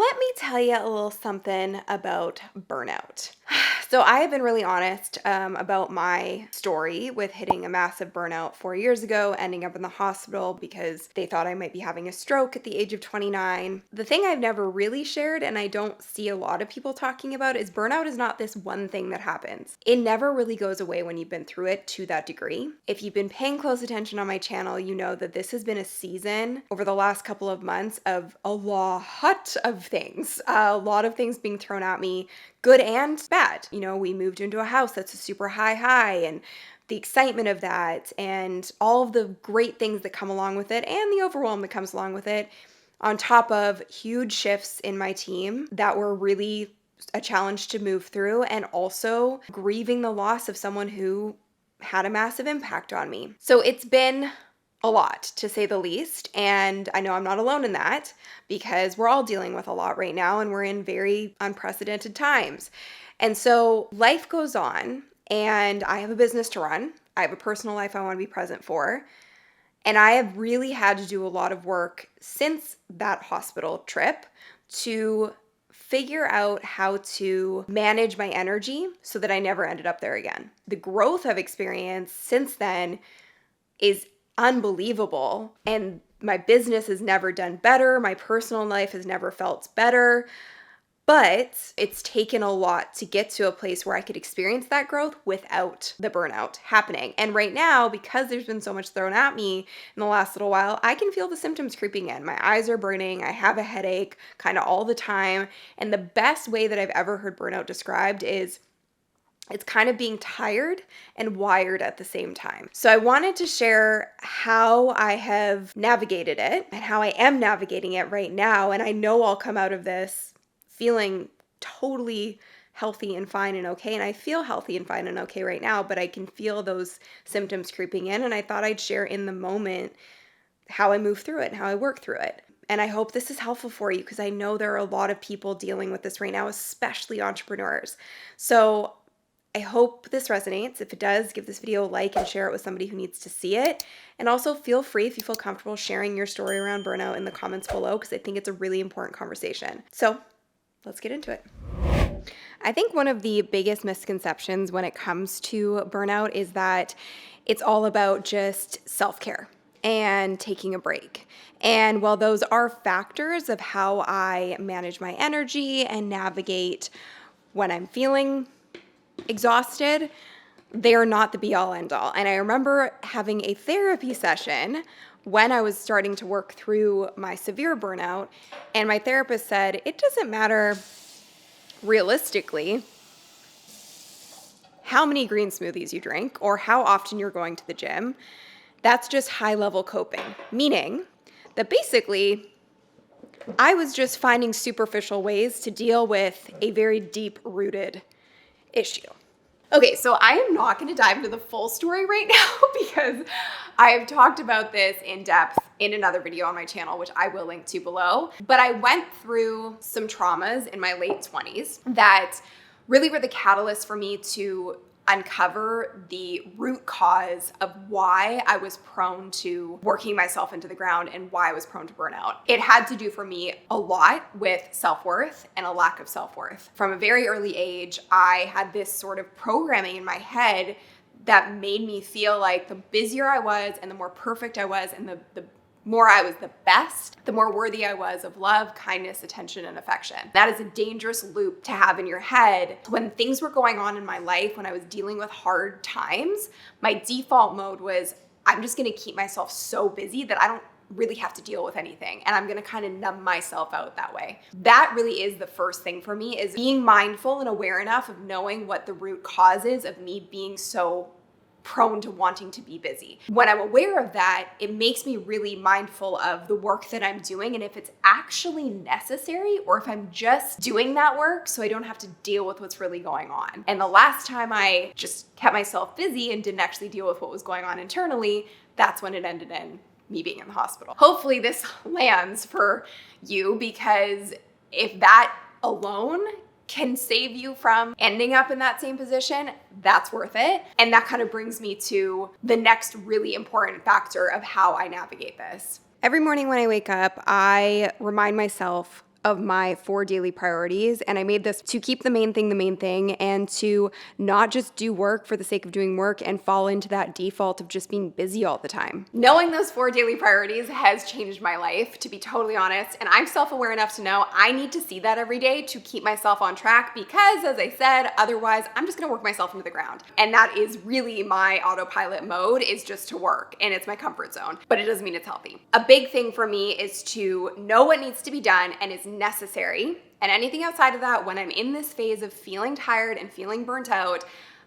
let me tell you a little something about burnout. So I have been really honest about my story with hitting a massive burnout 4 years ago, ending up in the hospital because they thought I might be having a stroke at the age of 29. The thing I've never really shared, and I don't see a lot of people talking about, is burnout is not this one thing that happens. It never really goes away when you've been through it to that degree. If you've been paying close attention on my channel, you know that this has been a season over the last couple of months of a lot of things. A lot of things being thrown at me, good and bad. You know, we moved into a house that's a super high, and the excitement of that, and all of the great things that come along with it, and the overwhelm that comes along with it, on top of huge shifts in my team that were really a challenge to move through, and also grieving the loss of someone who had a massive impact on me. So it's been a lot, to say the least, and I know I'm not alone in that because we're all dealing with a lot right now, and we're in very unprecedented times. And so life goes on, and I have a business to run. I have a personal life I want to be present for, and I have really had to do a lot of work since that hospital trip to figure out how to manage my energy so that I never ended up there again. The growth I've experienced since then is unbelievable, and my business has never done better. My personal life has never felt better, but it's taken a lot to get to a place where I could experience that growth without the burnout happening. And right now, because there's been so much thrown at me in the last little while, I can feel the symptoms creeping in. My eyes are burning. I have a headache kind of all the time. And the best way that I've ever heard burnout described is it's kind of being tired and wired at the same time. So I wanted to share how I have navigated it and how I am navigating it right now. And I know I'll come out of this feeling totally healthy and fine and okay. And I feel healthy and fine and okay right now, but I can feel those symptoms creeping in. And I thought I'd share in the moment how I move through it and how I work through it. And I hope this is helpful for you because I know there are a lot of people dealing with this right now, especially entrepreneurs. So I hope this resonates. If it does, give this video a like and share it with somebody who needs to see it. And also feel free, if you feel comfortable, sharing your story around burnout in the comments below because I think it's a really important conversation. So let's get into it. I think one of the biggest misconceptions when it comes to burnout is that it's all about just self-care and taking a break. And while those are factors of how I manage my energy and navigate when I'm feeling exhausted, they are not the be-all end-all. And I remember having a therapy session when I was starting to work through my severe burnout, and my therapist said, it doesn't matter realistically how many green smoothies you drink or how often you're going to the gym. That's just high-level coping, meaning that basically I was just finding superficial ways to deal with a very deep-rooted issue. Okay, so I am not going to dive into the full story right now because I have talked about this in depth in another video on my channel, which I will link to below. But I went through some traumas in my late 20s that really were the catalyst for me to uncover the root cause of why I was prone to working myself into the ground and why I was prone to burnout. It had to do for me a lot with self-worth and a lack of self-worth. From a very early age, I had this sort of programming in my head that made me feel like the busier I was and the more perfect I was and the more I was the best, the more worthy I was of love, kindness, attention, and affection. That is a dangerous loop to have in your head. When things were going on in my life, when I was dealing with hard times, my default mode was, I'm just gonna keep myself so busy that I don't really have to deal with anything. And I'm gonna kind of numb myself out that way. That really is the first thing for me, is being mindful and aware enough of knowing what the root cause is of me being so prone to wanting to be busy. When I'm aware of that, it makes me really mindful of the work that I'm doing and if it's actually necessary or if I'm just doing that work so I don't have to deal with what's really going on. And the last time I just kept myself busy and didn't actually deal with what was going on internally, that's when it ended in me being in the hospital. Hopefully this lands for you, because if that alone can save you from ending up in that same position, that's worth it. And that kind of brings me to the next really important factor of how I navigate this. Every morning when I wake up, I remind myself of my 4 daily priorities. And I made this to keep the main thing, and to not just do work for the sake of doing work and fall into that default of just being busy all the time. Knowing those 4 daily priorities has changed my life, to be totally honest. And I'm self-aware enough to know I need to see that every day to keep myself on track, because as I said, otherwise I'm just gonna work myself into the ground. And that is really my autopilot mode, is just to work, and it's my comfort zone, but it doesn't mean it's healthy. A big thing for me is to know what needs to be done and is necessary. And anything outside of that, when I'm in this phase of feeling tired and feeling burnt out,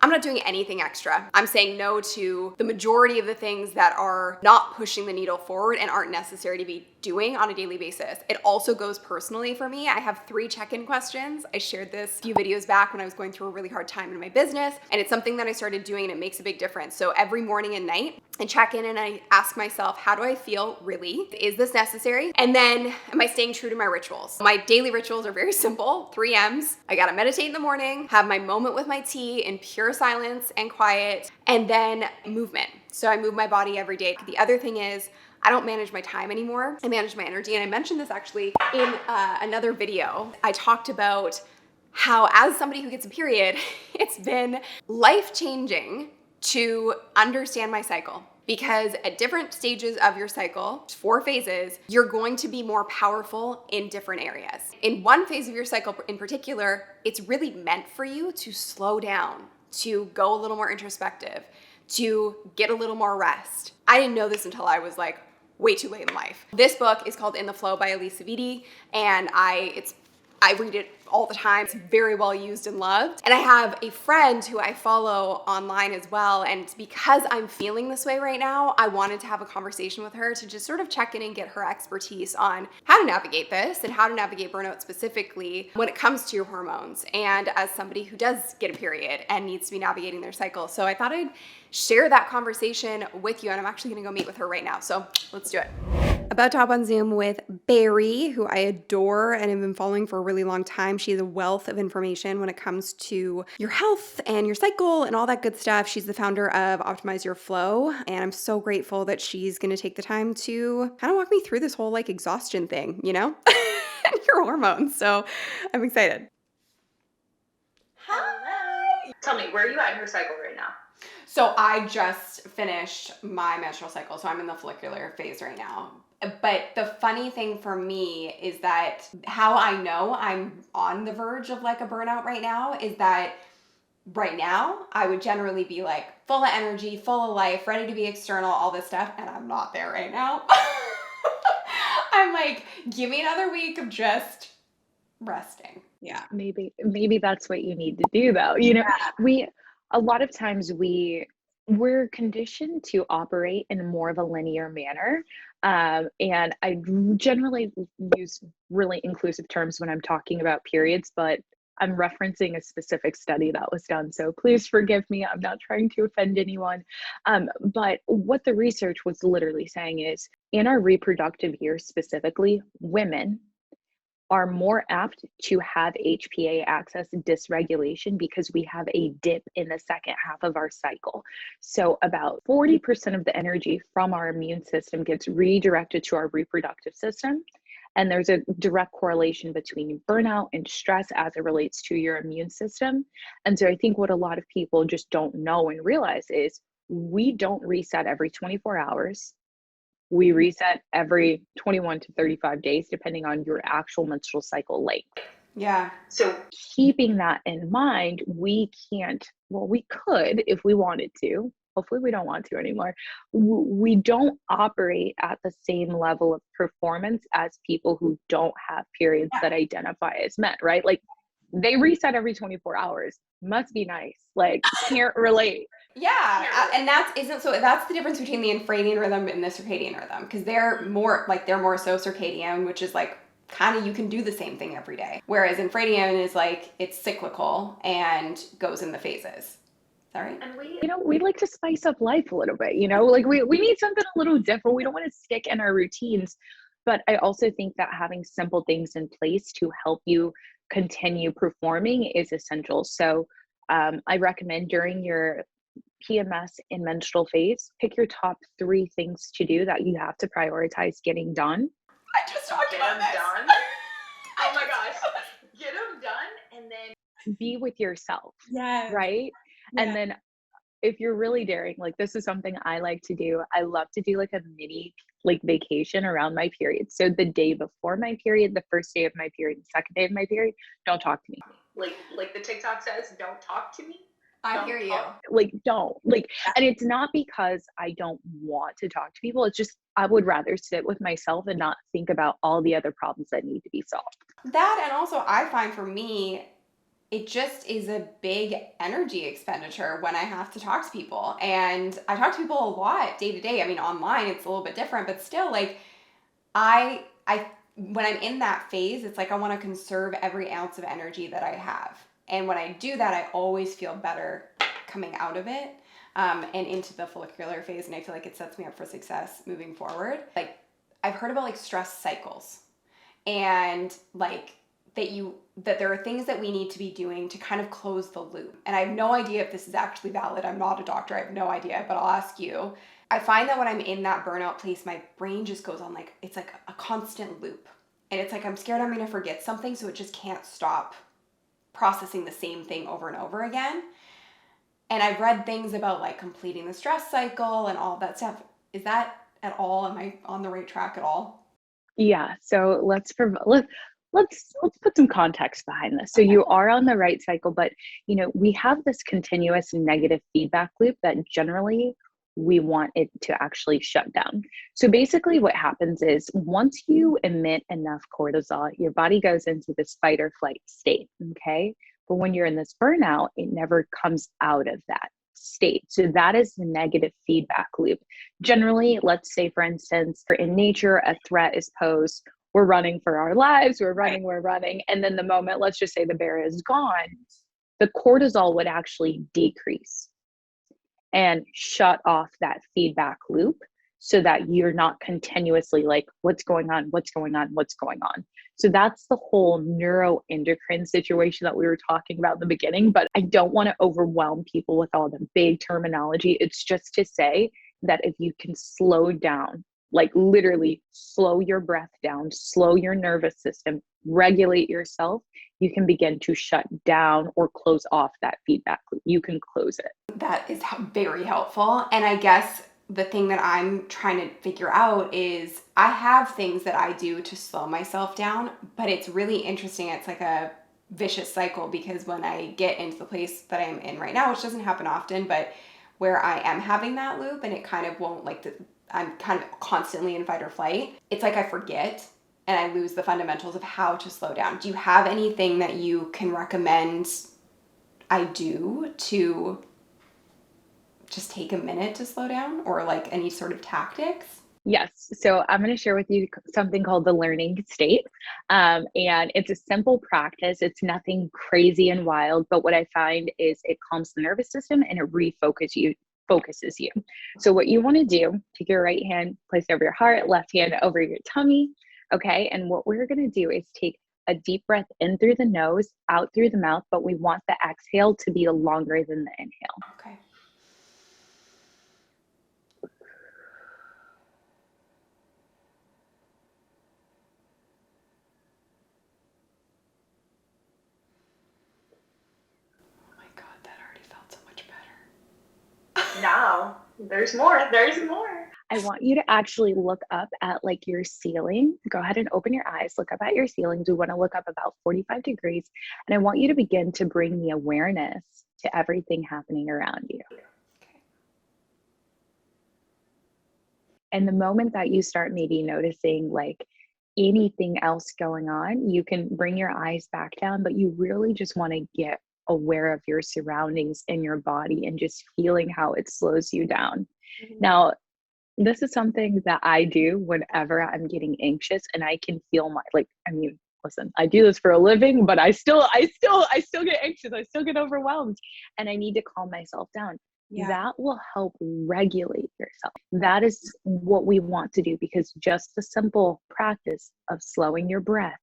I'm not doing anything extra. I'm saying no to the majority of the things that are not pushing the needle forward and aren't necessary to be doing on a daily basis. It also goes personally for me. I have 3 check-in questions. I shared this a few videos back when I was going through a really hard time in my business, and it's something that I started doing, and it makes a big difference. So every morning and night, I check in and I ask myself, how do I feel really? Is this necessary? And then, am I staying true to my rituals? My daily rituals are very simple, 3 M's. I gotta meditate in the morning, have my moment with my tea in pure silence and quiet, and then movement. So I move my body every day. The other thing is, I don't manage my time anymore. I manage my energy. And I mentioned this actually in another video. I talked about how, as somebody who gets a period, it's been life-changing to understand my cycle. Because at different stages of your cycle, 4 phases, you're going to be more powerful in different areas. In one phase of your cycle in particular, it's really meant for you to slow down, to go a little more introspective, to get a little more rest. I didn't know this until I was like way too late in life. This book is called In the Flow by Elisa Vitti, and I read it all the time. It's very well used and loved. And I have a friend who I follow online as well. And because I'm feeling this way right now, I wanted to have a conversation with her to just sort of check in and get her expertise on how to navigate this and how to navigate burnout specifically when it comes to your hormones, and as somebody who does get a period and needs to be navigating their cycle. So I thought I'd share that conversation with you, and I'm actually gonna go meet with her right now. So let's do it. About to hop on Zoom with Barry, who I adore and have been following for a really long time. She's a wealth of information when it comes to your health and your cycle and all that good stuff. She's the founder of Optimize Your Flow, and I'm so grateful that she's going to take the time to kind of walk me through this whole like exhaustion thing, you know, and your hormones. So I'm excited. Hi. Tell me, where are you at in your cycle right now? So I just finished my menstrual cycle, so I'm in the follicular phase right now. But the funny thing for me is that how I know I'm on the verge of like a burnout right now is that right now I would generally be like full of energy, full of life, ready to be external, all this stuff, and I'm not there right now. I'm like, give me another week of just resting. Yeah. Maybe that's what you need to do though. You know, a lot of times we're conditioned to operate in more of a linear manner. And I generally use really inclusive terms when I'm talking about periods, but I'm referencing a specific study that was done. So please forgive me. I'm not trying to offend anyone. But what the research was literally saying is, in our reproductive years specifically, women are more apt to have HPA axis dysregulation because we have a dip in the second half of our cycle. So about 40% of the energy from our immune system gets redirected to our reproductive system. And there's a direct correlation between burnout and stress as it relates to your immune system. And so I think what a lot of people just don't know and realize is we don't reset every 24 hours. We reset every 21 to 35 days, depending on your actual menstrual cycle length. Yeah. So keeping that in mind, we could if we wanted to. Hopefully we don't want to anymore. We don't operate at the same level of performance as people who don't have periods that identify as men, right? Like they reset every 24 hours. Must be nice. Like can't relate. Yeah, and that's the difference between the infradian rhythm and the circadian rhythm, because they're more so circadian, which is like kind of you can do the same thing every day, whereas infradian is like it's cyclical and goes in the phases. Is that right? And we like to spice up life a little bit, like we need something a little different. We don't want to stick in our routines, but I also think that having simple things in place to help you continue performing is essential. So I recommend during your PMS and menstrual phase, pick your top 3 things to do that you have to prioritize getting done. I just talked about this. be with yourself, Yes. right? Yeah. And then if you're really daring, like this is something I like to do. I love to do like a mini like vacation around my period. So the day before my period, the first day of my period, the second day of my period, don't talk to me. Like the TikTok says, don't talk to me. I Don't hear you. talk. Like don't. Like, and it's not because I don't want to talk to people. It's just I would rather sit with myself and not think about all the other problems that need to be solved. That, and also I find for me, it just is a big energy expenditure when I have to talk to people. And I talk to people a lot day to day. I mean, online it's a little bit different, but still, like, I when I'm in that phase, it's like I want to conserve every ounce of energy that I have. And when I do that, I always feel better coming out of it, and into the follicular phase. And I feel like it sets me up for success moving forward. Like, I've heard about like stress cycles, and like that there are things that we need to be doing to kind of close the loop. And I have no idea if this is actually valid. I'm not a doctor. I have no idea, but I'll ask you. I find that when I'm in that burnout place, my brain just goes on like, it's like a constant loop. And it's like I'm scared I'm going to forget something, so it just can't stop processing the same thing over and over again. And I've read things about like completing the stress cycle and all of that stuff. Is that at all, am I on the right track at all? Yeah, so let's put some context behind this. So Okay. you are on the right cycle, but we have this continuous negative feedback loop that generally we want it to actually shut down. So basically what happens is once you emit enough cortisol, your body goes into this fight or flight state, okay? But when you're in this burnout, it never comes out of that state. So that is the negative feedback loop. Generally, let's say, for instance, in nature, a threat is posed. We're running for our lives. Right. We're running. And then the moment, let's just say the bear is gone, the cortisol would actually decrease and shut off that feedback loop so that you're not continuously like, what's going on? What's going on? What's going on? So that's the whole neuroendocrine situation that we were talking about in the beginning. But I don't want to overwhelm people with all the big terminology. It's just to say that if you can slow down, like literally slow your breath down, slow your nervous system, regulate yourself, you can begin to shut down or close off that feedback loop. You can close it. That is very helpful. And I guess the thing that I'm trying to figure out is I have things that I do to slow myself down, but it's really interesting. It's like a vicious cycle, because when I get into the place that I'm in right now, which doesn't happen often, but where I am having that loop and it kind of won't I'm kind of constantly in fight or flight, it's like I forget and I lose the fundamentals of how to slow down. Do you have anything that you can recommend I do to just take a minute to slow down, or like any sort of tactics? Yes. So I'm going to share with you something called the learning state. And it's a simple practice. It's nothing crazy and wild, but what I find is it calms the nervous system and it focuses you. So what you want to do, take your right hand, place it over your heart, left hand over your tummy. Okay. And what we're going to do is take a deep breath in through the nose, out through the mouth, but we want the exhale to be longer than the inhale. Okay. Oh my God, that already felt so much better. Now, there's more. There's more. I want you to actually look up at like your ceiling. Go ahead and open your eyes, look up at your ceilings. We want to look up about 45 degrees. And I want you to begin to bring the awareness to everything happening around you. Okay. And the moment that you start maybe noticing like anything else going on, you can bring your eyes back down, but you really just want to get aware of your surroundings in your body and just feeling how it slows you down. Mm-hmm. Now, this is something that I do whenever I'm getting anxious and I can feel listen, I do this for a living, but I still get anxious. I still get overwhelmed and I need to calm myself down. Yeah. That will help regulate yourself. That is what we want to do, because just the simple practice of slowing your breath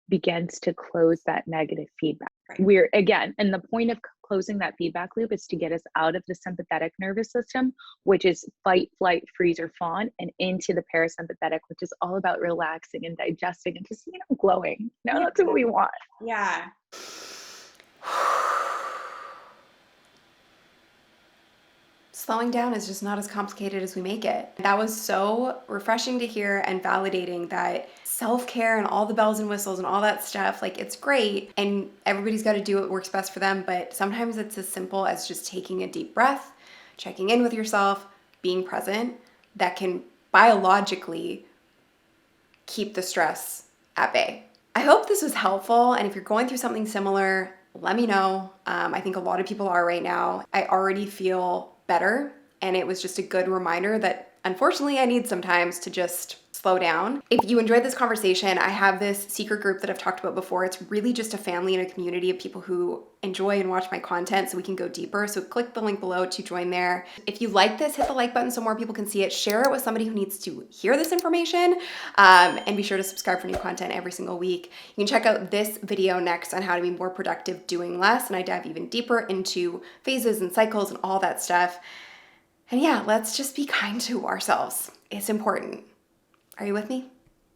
begins to close that negative feedback. Right. We're again, and the point of closing that feedback loop is to get us out of the sympathetic nervous system, which is fight, flight, freeze, or fawn, and into the parasympathetic, which is all about relaxing and digesting and just, glowing. Yeah. That's what we want. Yeah. slowing down is just not as complicated as we make it. That was so refreshing to hear and validating that self-care and all the bells and whistles and all that stuff, like it's great and everybody's got to do what works best for them, but sometimes it's as simple as just taking a deep breath, checking in with yourself, being present, that can biologically keep the stress at bay. I hope this was helpful, and if you're going through something similar, let me know. I think a lot of people are right now. I already feel better, and it was just a good reminder that unfortunately I need sometimes to just slow down. If you enjoyed this conversation, I have this secret group that I've talked about before. It's really just a family and a community of people who enjoy and watch my content so we can go deeper. So click the link below to join there. If you like this, hit the like button so more people can see it. Share it with somebody who needs to hear this information, and be sure to subscribe for new content every single week. You can check out this video next on how to be more productive doing less, and I dive even deeper into phases and cycles and all that stuff. And yeah, let's just be kind to ourselves. It's important. Are you with me?